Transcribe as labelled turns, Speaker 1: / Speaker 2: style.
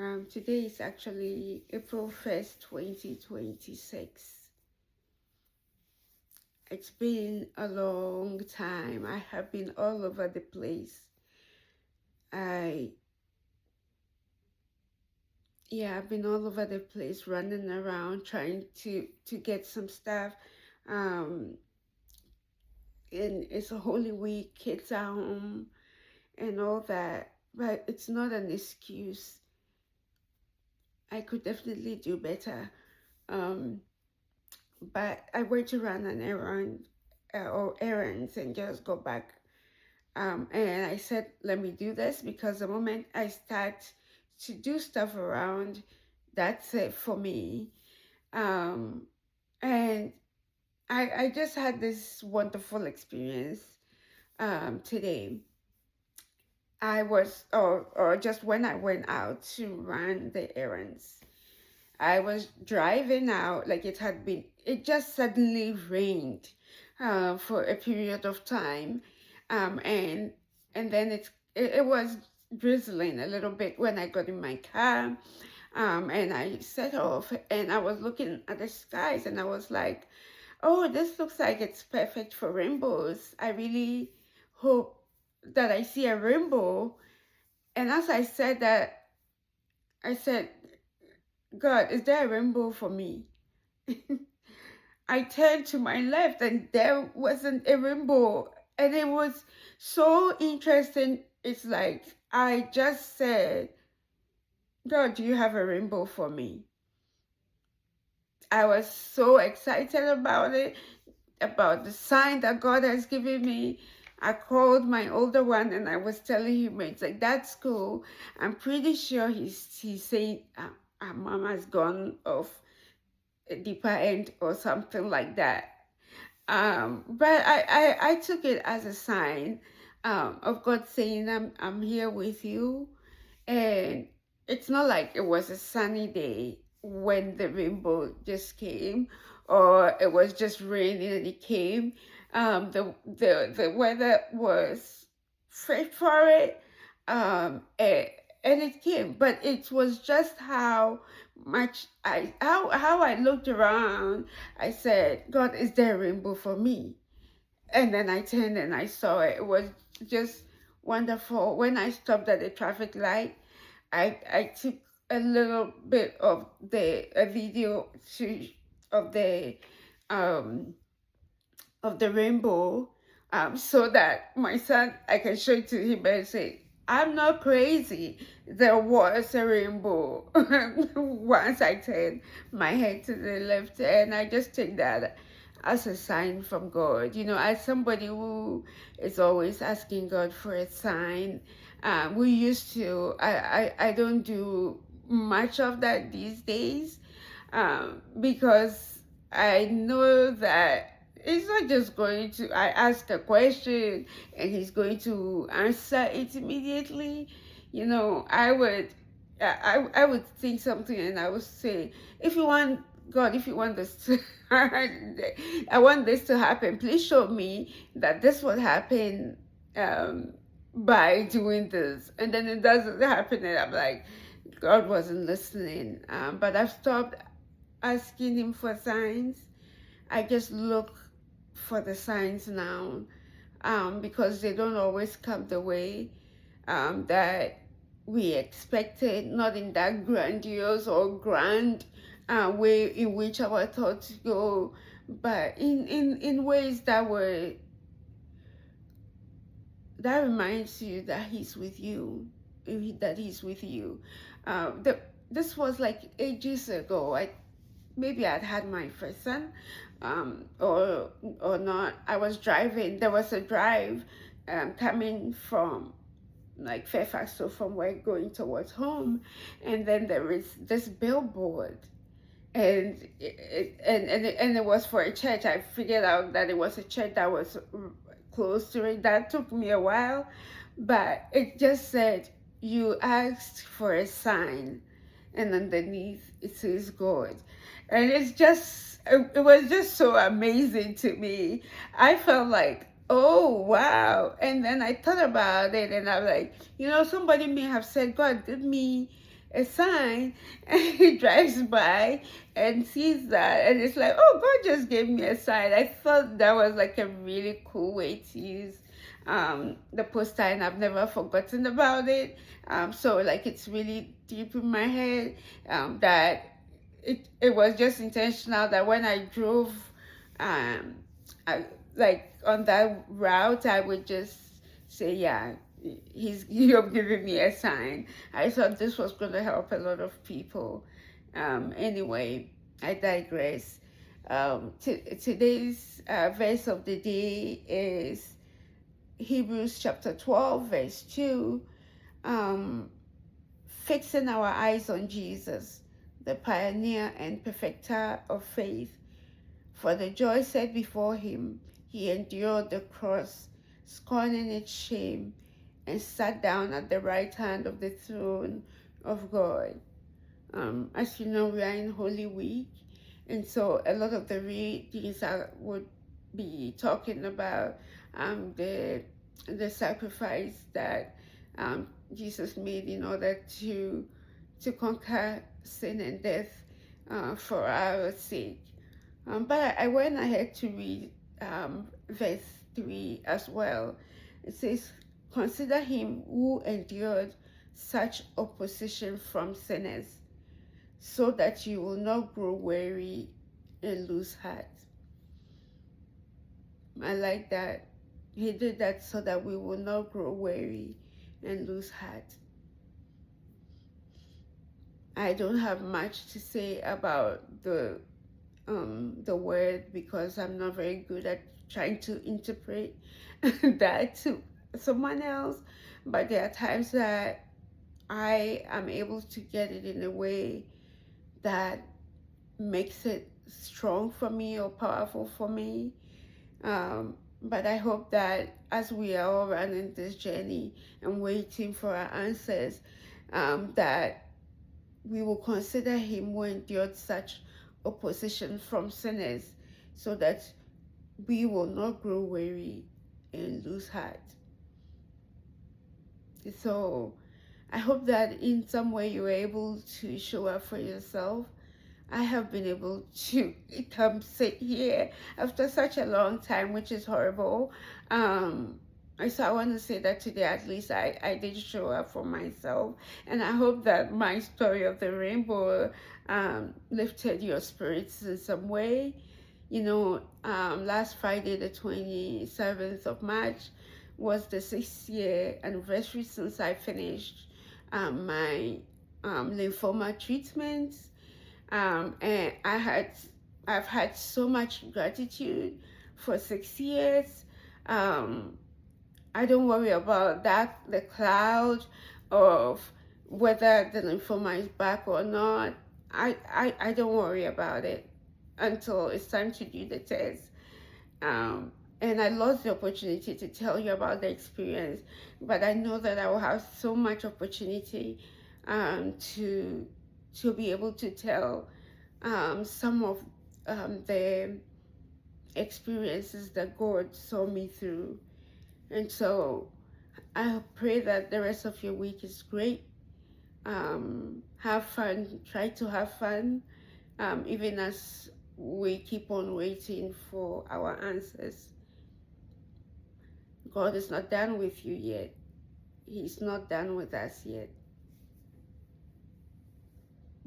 Speaker 1: Today is actually April 1st, 2026. It's been a long time. I have been all over the place. I, I've been all over the place running around trying to get some stuff. Um, and it's a Holy Week, kids are home and all that. But it's not an excuse. I could definitely do better. Um, but I went to run an errand or errands and just go back. And I said, let me do this because the moment I start to do stuff around, that's it for me. And I just had this wonderful experience today. Or just when I went out to run the errands, I was driving out, like it just suddenly rained for a period of time. And then it was drizzling a little bit when I got in my car. And I set off and I was looking at the skies and I was like, oh, this looks like it's perfect for rainbows. I really hope that I see a rainbow. And as I said that, I said, God, is there a rainbow for me? I turned to my left and there wasn't a rainbow. And it was so interesting. It's like I just said, God, do you have a rainbow for me? I was so excited about it, about the sign that God has given me. I called my older one and I was telling him, it's like, that's cool. I'm pretty sure he's saying, our mom has gone off a deeper end or something like that. But I took it as a sign of God saying, I'm here with you. And it's not like it was a sunny day when the rainbow just came, or it was just raining and it came. The weather was fit for it, and it came. But it was just how much how I looked around. I said, God, is there a rainbow for me? And then I turned and I saw it. It was just wonderful. When I stopped at the traffic light, I took a little bit of a video of the um of the rainbow, so that my son, I can show it to him and say, I'm not crazy. There was a rainbow. Once I turned my head to the left, and I just take that as a sign from God. As somebody who is always asking God for a sign, we used to, I don't do much of that these days, because I know that it's not just I ask a question and he's going to answer it immediately. I would think something and I would say, if you want, God, if you want this to I want this to happen, please show me that this would happen by doing this. And then it doesn't happen and I'm like, God wasn't listening. But I've stopped asking him for signs. I just look for the signs now, because they don't always come the way that we expected, not in that grandiose or grand way in which our thoughts go, but in ways that reminds you that he's with you, that he's with you. This was like ages ago. Maybe I'd had my first son, or not. I was driving. There was a drive coming from like Fairfax, so from work going towards home, and then there is this billboard, and it was for a church. I figured out that it was a church that was close to it. That took me a while, but it just said, you asked for a sign, and underneath it says God. And it was just so amazing to me. I felt like, oh wow. And then I thought about it and I'm like, somebody may have said, God, give me a sign, and he drives by and sees that, and it's like, oh, God just gave me a sign. I thought that was like a really cool way to use the poster, and I've never forgotten about it. So like it's really deep in my head, that it was just intentional, that when I drove, um, I, like on that route, I would just say, yeah, you're giving me a sign. I thought this was going to help a lot of people. Anyway, I digress. Today's verse of the day is Hebrews chapter 12, verse 2. Um, Fixing our eyes on Jesus, the pioneer and perfecter of faith. For the joy set before him, he endured the cross, scorning its shame, and sat down at the right hand of the throne of God. As you know, we are in Holy Week, and so a lot of the readings I would be talking about the sacrifice that Jesus made in order to conquer sin and death for our sake. But I went ahead to read verse 3 as well. It says, consider him who endured such opposition from sinners, so that you will not grow weary and lose heart. I like that. He did that so that we will not grow weary and lose heart. I don't have much to say about the word, because I'm not very good at trying to interpret that to someone else. But there are times that I am able to get it in a way that makes it strong for me or powerful for me. But I hope that as we are all running this journey and waiting for our answers, that we will consider him who endured such opposition from sinners, so that we will not grow weary and lose heart. So I hope that in some way you were able to show up for yourself. I have been able to come sit here after such a long time, which is horrible. So I want to say that today, at least, I did show up for myself. And I hope that my story of the rainbow lifted your spirits in some way. You know, last Friday, the 27th of March, was the 6th-year anniversary since I finished my lymphoma treatments. And I've had so much gratitude for 6 years. I don't worry about that, the cloud of whether the lymphoma is back or not. I don't worry about it until it's time to do the test. And I lost the opportunity to tell you about the experience, but I know that I will have so much opportunity to be able to tell some of the experiences that God saw me through. And so I pray that the rest of your week is great. Have fun, try to have fun, even as we keep on waiting for our answers. God is not done with you yet. He's not done with us yet.